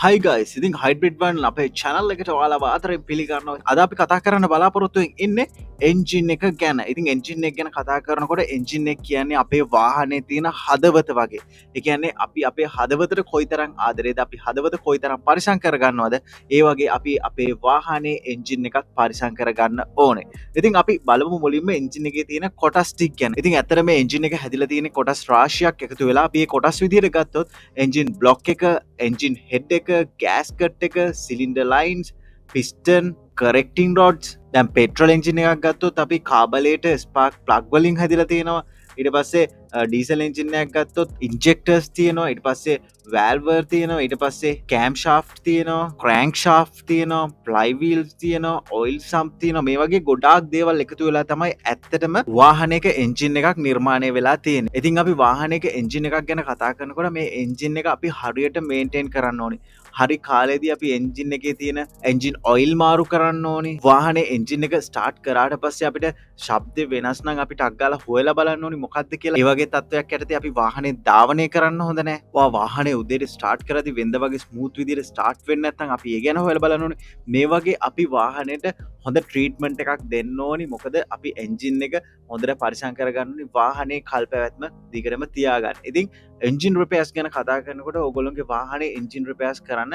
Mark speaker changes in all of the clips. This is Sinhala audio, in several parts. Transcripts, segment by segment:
Speaker 1: හයි ගයිස්, ඉතින් හයිබ්‍රිඩ් වන් අපේ channel එකට ඔයාලව ආදරයෙන් පිළිගන්නවා. අද අපි කතා කරන්න බලාපොරොත්තු වෙන්නේ එන්ජින් එක ගැන. ඉතින් එන්ජින් එක ගැන කතා කරනකොට එන්ජින් එක කියන්නේ අපේ වාහනේ තියෙන හදවත වගේ. ඒ කියන්නේ අපි අපේ හදවතට කොයිතරම් ආදරේද, අපි හදවත කොයිතරම් පරිසම් කරගන්නවද, ඒ වගේ අපි අපේ වාහනේ එන්ජින් එකත් පරිසම් කරගන්න ඕනේ. ඉතින් අපි බලමු මුලින්ම එන්ජින් එකේ තියෙන කොටස් ටික ගැන. ඉතින් ඇත්තට මේ එන්ජින් එක හැදිලා තියෙන කොටස් රාශියක් එකතු වෙලා අපි මේ කොටස් විදිහට ගත්තොත් එන්ජින් බ්ලොක් එක, එන්ජින් හෙඩ් එක, ගෑස්කට් එක, සිලින්ඩර් ලයින්ස්, පිස්ටන්, කරෙක්ටිං රොඩ්ස්. දැන් පෙට්‍රල් එන්ජින් එකක් ගත්තොත් අපි කාබලේට ස්පාර්ක් ප්ලග් වලින් හැදිලා තියෙනවා. ඊට පස්සේ ඩීසල් එන්ජින් එකක් ගත්තොත් ඉන්ජෙක්ටර්ස් තියෙනවා. ඊට පස්සේ වැල්වර් තියෙනවා. ඊට පස්සේ කෑම් ශාෆ්ට් තියෙනවා, ක්‍රෑන්ක් ශාෆ්ට් තියෙනවා, ෆ්ලයි වීල්ස් තියෙනවා, ඔයිල් සම්ප් තියෙනවා. මේ වගේ ගොඩාක් දේවල් එකතු වෙලා තමයි ඇත්තටම වාහනයක එන්ජින් එකක් නිර්මාණය වෙලා තියෙන්නේ. ඉතින් අපි වාහනයක එන්ජින් එකක් ගැන කතා කරනකොට මේ එන්ජින් එක අපි හරියට මේන්ටේන් කරන්න ඕනේ. හරි කාලේදී අපි එන්ජින් එකේ තියෙන එන්ජින් ඔයිල් මාරු කරන්න ඕනේ. වාහනේ එන්ජින් එක ස්ටාර්ට් කරාට පස්සේ අපිට ශබ්ද වෙනස් නම් අපි ටක් ගාලා හොයලා බලන්න ඕනේ මොකක්ද කියලා. ඒ වගේ තත්ත්වයක් යටතේ අපි වාහනේ ධාවනය කරන්න හොඳ නැහැ. වාහනේ උදේට ස්ටාර්ට් කරද්දී වෙන්ද වගේ ස්මූත් විදිහට ස්ටාර්ට් වෙන්නේ නැත්නම් අපි ඒ ගැන හොයලා බලන්න ඕනේ. මේ වගේ අපි වාහනේට හොඳ ට්‍රීට්මන්ට් එකක් දෙන්න ඕනි. මොකද අපි එන්ජින් එක හොඳට පරිසම් කරගන්න ඕනි. වාහනේ කල් පැවැත්ම දිගටම තියාගන්න. ඉතින් එන්ජින් රිපෙයාර්ස් ගැන කතා කරනකොට ඕගොල්ලෝගේ වාහනේ එන්ජින් රිපෙයාර්ස් කරන්න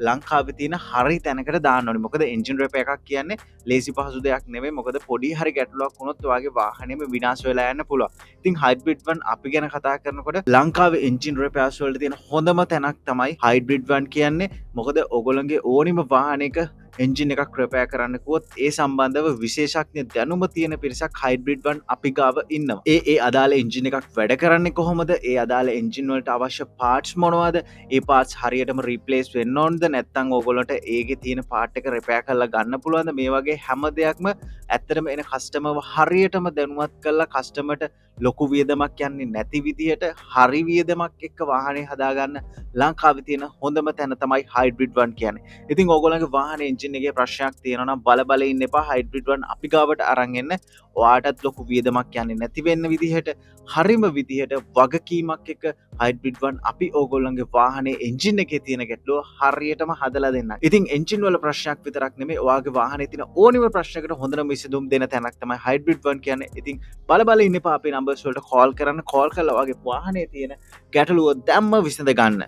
Speaker 1: ලංකාවේ තියෙන හරි තැනකට දාන්න ඕනේ. මොකද එන්ජින් රිපෙයාර් එකක් කියන්නේ ලේසි පහසු දෙයක් නෙමෙයි. මොකද පොඩි හරි ගැටලුවක් වුණොත් ඔයාගේ වාහනේම විනාශ වෙලා යන්න පුළුවන්. ඉතින් හයිබ්‍රිඩ් වන් අපි ගැන කතා කරනකොට ලංකාවේ එන්ජින් රිපෙයාර්ස් වලට තියෙන හොඳම තැනක් තමයි හයිබ්‍රිඩ් වන් කියන්නේ. මොකද ඕගොල්ලෝගේ ඕනිම වාහනයක එන්ජින් එකක් රිපෙයාර් කරන්න කිව්වොත් ඒ සම්බන්ධව විශේෂඥ දැනුම තියෙන පිරිසක් හයිබ්‍රිඩ් වන් අපි ගාව ඉන්නවා. ඒ අදාළ එන්ජින් එකක් වැඩ කරන්නේ කොහොමද? ඒ අදාළ එන්ජින් වලට අවශ්‍ය පාර්ට්ස් මොනවද? ඒ පාර්ට්ස් හරියටම රීප්ලේස් වෙන්න ඕනද නැත්නම් ඕගොල්ලන්ට ඒකේ තියෙන පාර්ට් එක රිපෙයාර් කරලා ගන්න පුළුවන්ද? මේ වගේ හැම දෙයක්ම ඇත්තටම එන කස්ටමර්ව හරියටම දැනුවත් කරලා කස්ටමර්ට ලොකු වියදමක් යන්නේ නැති විදිහට හරි වියදමක් එක්ක වාහනේ හදාගන්න ලංකාවේ තියෙන හොඳම තැන තමයි හයිබ්‍රිඩ් වන් කියන්නේ. ඉතින් ඕගොල්ලන්ගේ වාහනේ එන්ජින් එකේ ප්‍රශ්නයක් තියෙනවා නම් බල ඉන්න එපා. හයිබ්‍රිඩ් වන් අපි ගාවට අරන් එන්න. ඔයාටත් ලොකු වියදමක් යන්නේ නැති වෙන්න විදිහට හරිම විදිහට වගකීමක් එක්ක හයිබ්‍රිඩ් වන් අපි ඕගොල්ලන්ගේ වාහනේ එන්ජින් එකේ තියෙන ගැටලුව හරියටම හදලා දෙන්න. ඉතින් එන්ජින් වල ප්‍රශ්නයක් විතරක් නෙමෙයි ඔයාගේ වාහනේ තියෙන ඕනිම ප්‍රශ්නයකට හොඳම විසඳුම් දෙන තැනක් තමයි හයිබ්‍රිඩ් වන් කියන්නේ. ඉතින් බල ඉන්න එපා. අපේ නම්බර්ස් වලට කෝල් කරන්න. කෝල් කරලා ඔයාගේ වාහනේ තියෙන ගැටලුව දැම්ම විසඳ ගන්න.